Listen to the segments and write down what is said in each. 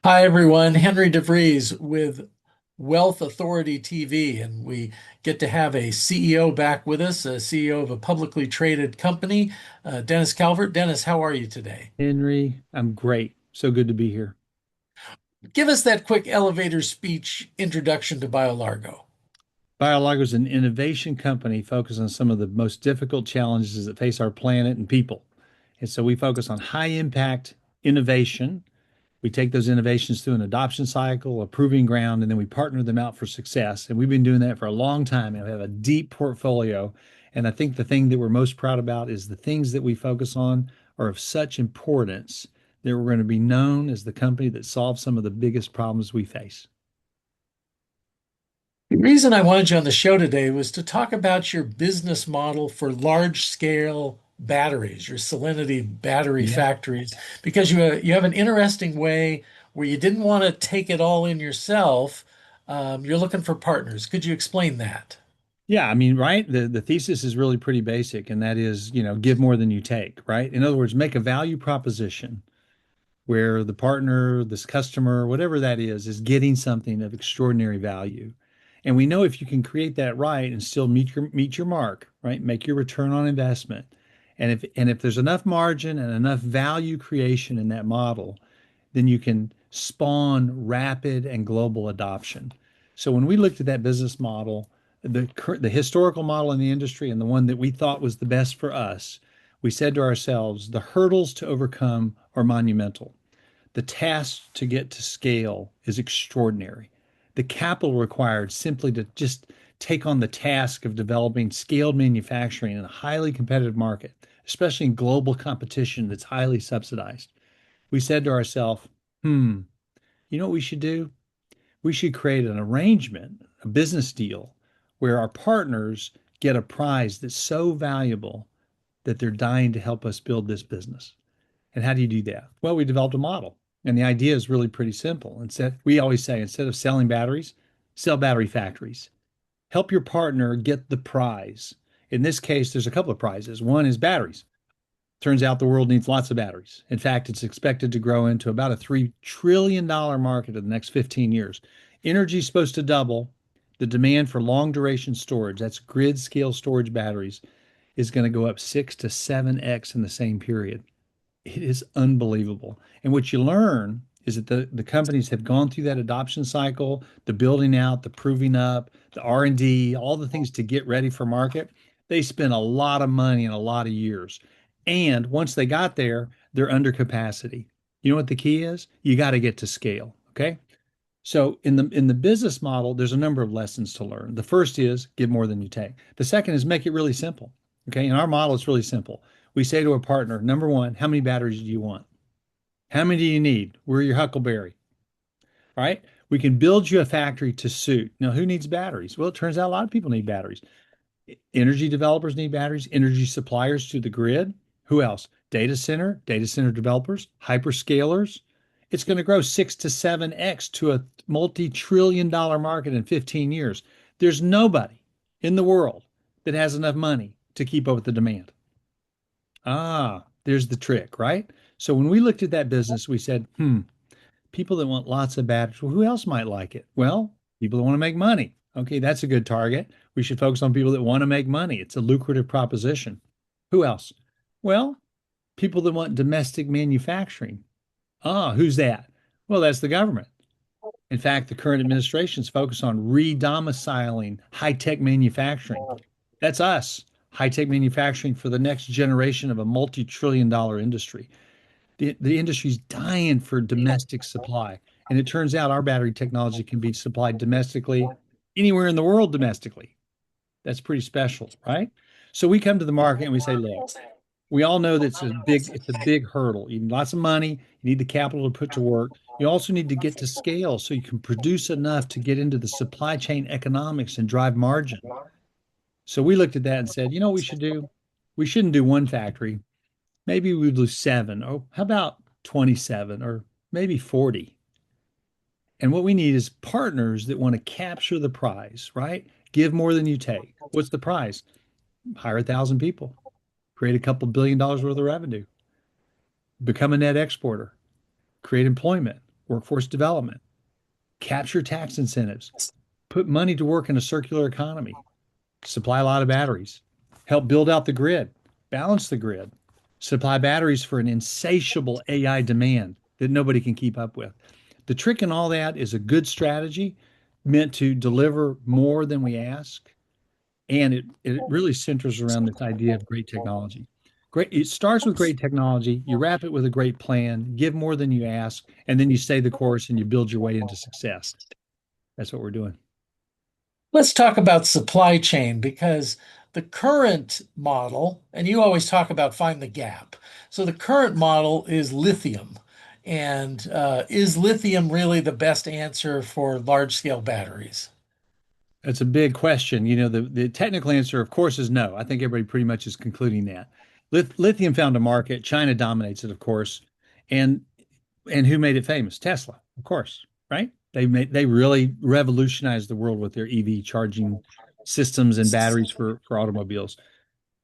Hi, everyone. Henry DeVries with Wealth Authority TV, and we get to have a CEO back with us, a CEO of a publicly traded company, Dennis Calvert. Dennis, how are you today? Henry, I'm great. So good to be here. Give us that quick elevator speech introduction to BioLargo. BioLargo is an innovation company focused on some of the most difficult challenges that face our planet and people. And so we focus on high impact innovation. We take those innovations through an adoption cycle, a proving ground, and then we partner them out for success. And we've been doing that for a long time and we have a deep portfolio. And I think the thing that we're most proud about is the things that we focus on are of such importance that we're going to be known as the company that solves some of the biggest problems we face. The reason I wanted you on the show today was to talk about your business model for large scale batteries, your salinity battery Yeah. factories, because you have an interesting way where you didn't want to take it all in yourself. You're looking for partners. Could you explain that? Yeah, I mean, right? The thesis is really pretty basic, and that is, give more than you take, right? In other words, make a value proposition where the partner, this customer, whatever that is getting something of extraordinary value. And we know if you can create that right and still meet your mark, right? Make your return on investment. And if there's enough margin and enough value creation in that model, then you can spawn rapid and global adoption. So when we looked at that business model, the historical model in the industry and the one that we thought was the best for us, we said to ourselves, the hurdles to overcome are monumental. The task to get to scale is extraordinary. The capital required simply to just take on the task of developing scaled manufacturing in a highly competitive market, especially in global competition that's highly subsidized. We said to ourselves, you know what we should do? We should create an arrangement, a business deal, where our partners get a prize that's so valuable that they're dying to help us build this business. And how do you do that? Well, we developed a model. And the idea is really pretty simple. We always say, instead of selling batteries, sell battery factories. Help your partner get the prize. In this case, there's a couple of prizes. One is batteries. Turns out the world needs lots of batteries. In fact, it's expected to grow into about a $3 trillion market in the next 15 years. Energy is supposed to double. The demand for long duration storage, that's grid scale storage batteries, is going to go up 6 to 7x in the same period. It is unbelievable. And what you learn is that the companies have gone through that adoption cycle, the building out, the proving up, the R&D, all the things to get ready for market. They spent a lot of money and a lot of years. And once they got there, they're under capacity. You know what the key is? You got to get to scale. Okay. So in the business model, there's a number of lessons to learn. The first is give more than you take. The second is make it really simple. Okay. In our model, it's really simple. We say to a partner, number one, how many batteries do you want? How many do you need? We're your Huckleberry. All right. We can build you a factory to suit. Now, who needs batteries? Well, it turns out a lot of people need batteries. Energy developers need batteries, energy suppliers to the grid. Who else? Data center developers, hyperscalers. It's going to grow 6 to 7x to a multi-trillion-dollar market in 15 years. There's nobody in the world that has enough money to keep up with the demand. There's the trick, right? So when we looked at that business, we said, people that want lots of batteries, well, who else might like it? Well, people that want to make money. Okay, that's a good target. We should focus on people that want to make money. It's a lucrative proposition. Who else? Well, people that want domestic manufacturing. Who's that? Well, that's the government. In fact, the current administration's focused on re-domiciling high-tech manufacturing. That's us, high-tech manufacturing for the next generation of a multi-trillion dollar industry. The industry's dying for domestic supply. And it turns out our battery technology can be supplied domestically, anywhere in the world domestically. That's pretty special, right? So we come to the market and we say, look, we all know that it's a big hurdle. You need lots of money, you need the capital to put to work. You also need to get to scale so you can produce enough to get into the supply chain economics and drive margin. So we looked at that and said, you know what we should do? We shouldn't do one factory. Maybe we do seven. Or how about 27 or maybe 40? And what we need is partners that want to capture the prize, right? Give more than you take. What's the prize? Hire 1,000 people, create a couple $1 billion worth of revenue, become a net exporter, create employment, workforce development, capture tax incentives, put money to work in a circular economy, supply a lot of batteries, help build out the grid, balance the grid, supply batteries for an insatiable AI demand that nobody can keep up with. The trick in all that is a good strategy meant to deliver more than we ask. And it really centers around this idea of great technology. Great, it starts with great technology, you wrap it with a great plan, give more than you ask, and then you stay the course and you build your way into success. That's what we're doing. Let's talk about supply chain because the current model, and you always talk about find the gap. So the current model is lithium. And is lithium really the best answer for large scale batteries? That's a big question. The technical answer, of course, is no. I think everybody pretty much is concluding that. Lithium found a market. China dominates it, of course. And and who made it famous? Tesla, of course, right? They really revolutionized the world with their EV charging systems and batteries for automobiles.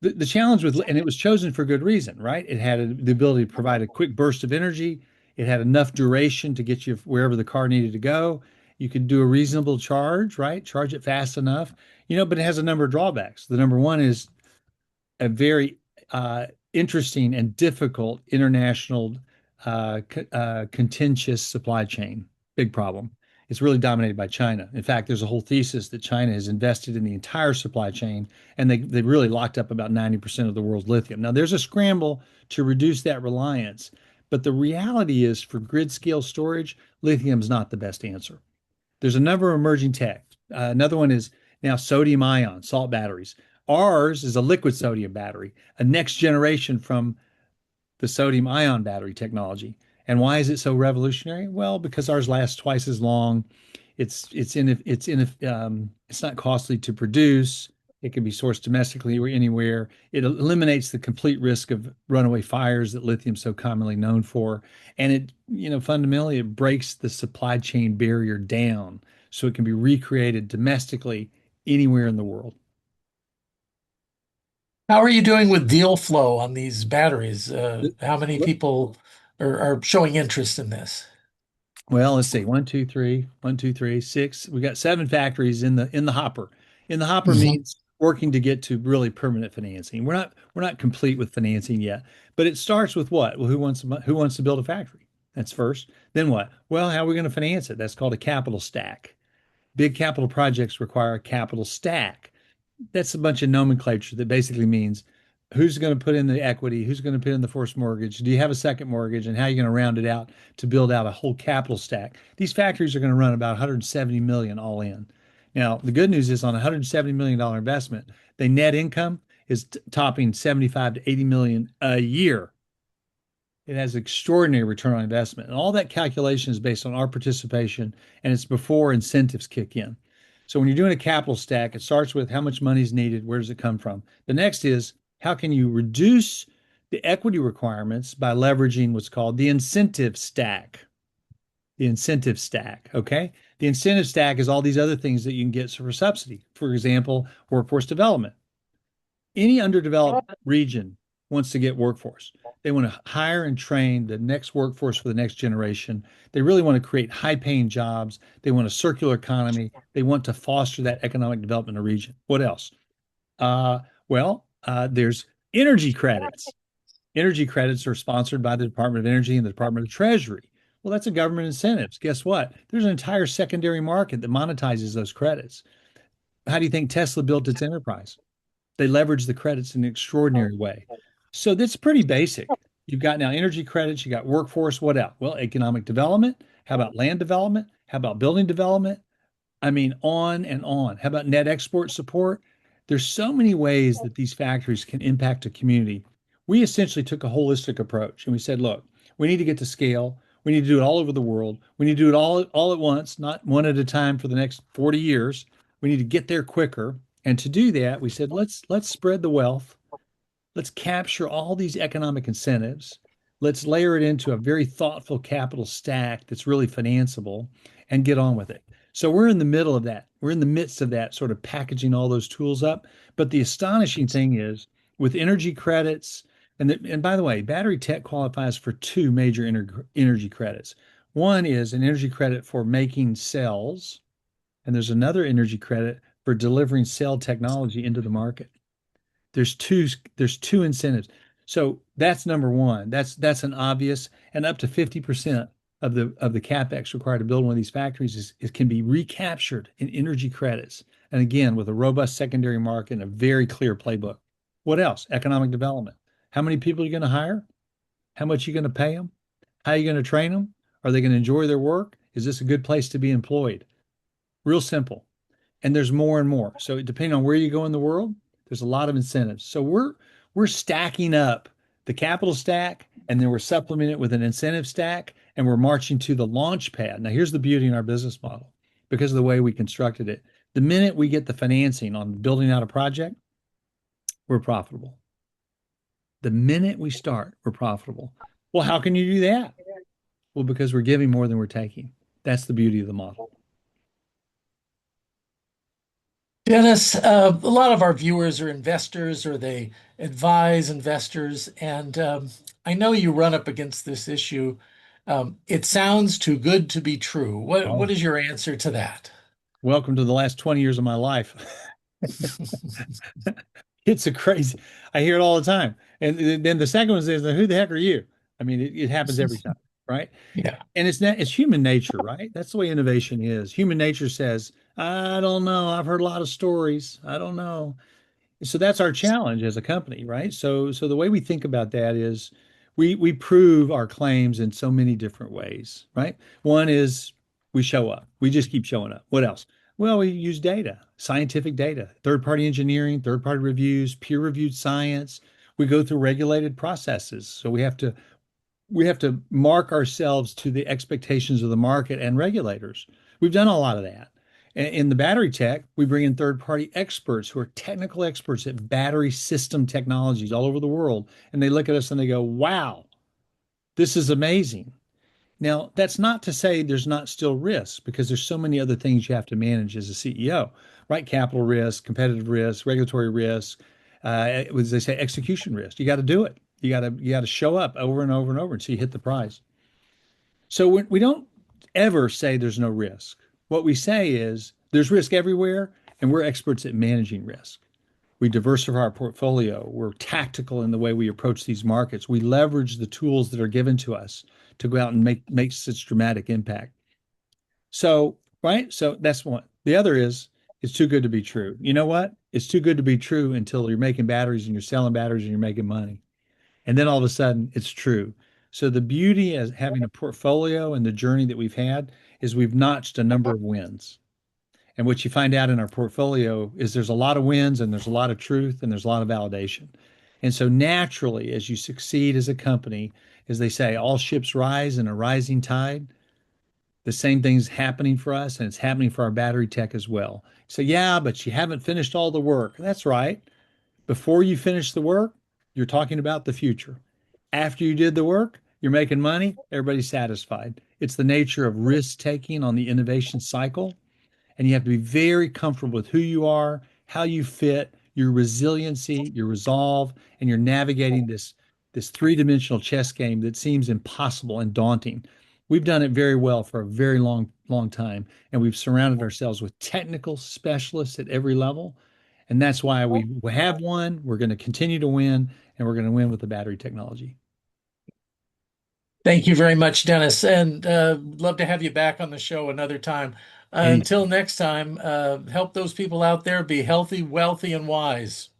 The challenge with, and it was chosen for good reason, right? It had the ability to provide a quick burst of energy. It had enough duration to get you wherever the car needed to go. You could do a reasonable charge, right? Charge it fast enough, but it has a number of drawbacks. The number one is a very interesting and difficult international contentious supply chain. Big problem. It's really dominated by China. In fact, there's a whole thesis that China has invested in the entire supply chain, and they really locked up about 90% of the world's lithium. Now, there's a scramble to reduce that reliance, but the reality is for grid scale storage, lithium is not the best answer. There's a number of emerging tech. Another one is now sodium ion, salt batteries. Ours is a liquid sodium battery, a next generation from the sodium ion battery technology. And why is it so revolutionary? Well, because ours lasts twice as long. It's not costly to produce. It can be sourced domestically or anywhere. It eliminates the complete risk of runaway fires that lithium is so commonly known for. And fundamentally, it breaks the supply chain barrier down so it can be recreated domestically anywhere in the world. How are you doing with deal flow on these batteries? How many people are showing interest in this? Well, let's see. One, two, three, six. We got seven factories in the hopper. In the hopper Mhm. means working to get to really permanent financing. We're not complete with financing yet, but it starts with what? Well, who wants to build a factory? That's first. Then what? Well, how are we going to finance it? That's called a capital stack. Big capital projects require a capital stack. That's a bunch of nomenclature that basically means who's going to put in the equity, who's going to put in the first mortgage, do you have a second mortgage, and how are you going to round it out to build out a whole capital stack. These factories are going to run about 170 million all in. Now, the good news is on a $170 million investment, the net income is topping 75 to 80 million a year. It has extraordinary return on investment. And all that calculation is based on our participation, and it's before incentives kick in. So when you're doing a capital stack, it starts with how much money is needed, where does it come from? The next is how can you reduce the equity requirements by leveraging what's called the incentive stack. The incentive stack, okay? The incentive stack is all these other things that you can get for subsidy. For example, workforce development. Any underdeveloped region wants to get workforce. They want to hire and train the next workforce for the next generation. They really want to create high paying jobs. They want a circular economy. They want to foster that economic development in a region. What else? Uh, there's energy credits. Energy credits are sponsored by the Department of Energy and the Department of Treasury. Well, that's a government incentives. Guess what? There's an entire secondary market that monetizes those credits. How do you think Tesla built its enterprise? They leverage the credits in an extraordinary way. So that's pretty basic. You've got now energy credits, you got workforce. What else? Well, economic development. How about land development? How about building development? I mean, on and on. How about net export support? There's so many ways that these factories can impact a community. We essentially took a holistic approach and we said, look, we need to get to scale. We need to do it all over the world. We need to do it all at once, not one at a time for the next 40 years. We need to get there quicker. And to do that, we said, let's spread the wealth. Let's capture all these economic incentives. Let's layer it into a very thoughtful capital stack that's really financeable and get on with it. So we're in the middle of that. We're in the midst of that, sort of packaging all those tools up. But the astonishing thing is with energy credits, and by the way, battery tech qualifies for two major energy credits. One is an energy credit for making cells, and there's another energy credit for delivering cell technology into the market. There's two there's two incentives. So that's number one. That's an obvious, and up to 50% of the capex required to build one of these factories is can be recaptured in energy credits. And again, with a robust secondary market and a very clear playbook. What else? Economic development. How many people are you going to hire? How much are you going to pay them? How are you going to train them? Are they going to enjoy their work? Is this a good place to be employed? Real simple. And there's more and more. So depending on where you go in the world, there's a lot of incentives. So we're stacking up the capital stack, and then we're supplementing it with an incentive stack, and we're marching to the launch pad. Now, here's the beauty in our business model because of the way we constructed it. The minute we get the financing on building out a project, we're profitable. The minute we start, we're profitable. Well, how can you do that? Well, because we're giving more than we're taking. That's the beauty of the model. Dennis, a lot of our viewers are investors or they advise investors, and I know you run up against this issue. It sounds too good to be true. What Oh, is your answer to that? welcome to the last 20 years of my life. It's a crazy, I hear it all the time. And then the second one says, who the heck are you? I mean, it happens every time, right? Yeah. And it's human nature, right? That's the way innovation is. Human nature says, I don't know. I've heard a lot of stories. I don't know. So that's our challenge as a company, right? So the way we think about that is we prove our claims in so many different ways, right? One is we show up. We just keep showing up. What else? Well, we use data, scientific data, third-party engineering, third-party reviews, peer-reviewed science. We go through regulated processes. So we have to mark ourselves to the expectations of the market and regulators. We've done a lot of that. In the battery tech, we bring in third party experts who are technical experts at battery system technologies all over the world. And they look at us and they go, wow, this is amazing. Now, that's not to say there's not still risk because there's so many other things you have to manage as a CEO, right? Capital risk, competitive risk, regulatory risk, as they say, execution risk. You got to do it. You got to show up over and over and over until you hit the prize. So we don't ever say there's no risk. What we say is there's risk everywhere, and we're experts at managing risk. We diversify our portfolio. We're tactical in the way we approach these markets. We leverage the tools that are given to us to go out and make such dramatic impact. So, right? So that's one. The other is it's too good to be true. You know what? It's too good to be true until you're making batteries and you're selling batteries and you're making money. And then all of a sudden it's true. So the beauty of having a portfolio and the journey that we've had is we've notched a number of wins. And what you find out in our portfolio is there's a lot of wins and there's a lot of truth and there's a lot of validation. And so naturally, as you succeed as a company, as they say, all ships rise in a rising tide. The same thing's happening for us, and it's happening for our battery tech as well. So, yeah, but you haven't finished all the work. That's right. Before you finish the work, you're talking about the future. After you did the work, you're making money, everybody's satisfied. It's the nature of risk taking on the innovation cycle. And you have to be very comfortable with who you are, how you fit, your resiliency, your resolve, and you're navigating this three-dimensional chess game that seems impossible and daunting. We've done it very well for a very long time, and we've surrounded ourselves with technical specialists at every level. And that's why we have won. We're going to continue to win, and we're going to win with the battery technology. Thank you very much, Dennis, and love to have you back on the show another time. Any Until next time, help those people out there be healthy, wealthy, and wise.